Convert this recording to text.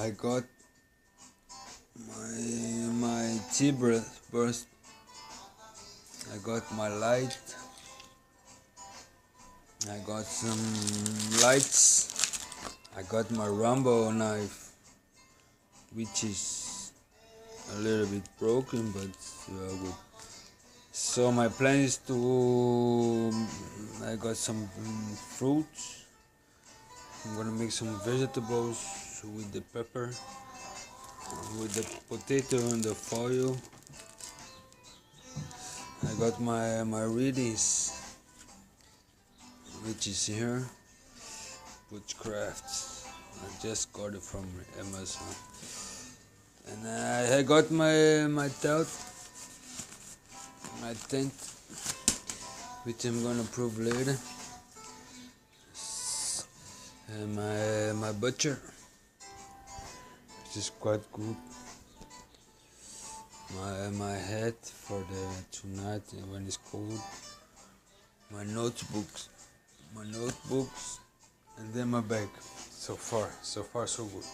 I got my tea burst. I got my light. I got some lights. I got my Rambo knife, which is a little bit broken, but good. So my plan is to. I got some fruits. I'm gonna make some vegetables with the pepper, with the potato and the foil. I got my readings, which is here, Bushcraft. I just got it from Amazon. And I got my tent, which I'm gonna prove later. And my butcher, which is quite good. My hat for the tonight when it's cold. My notebooks, and then my bag. So far so good.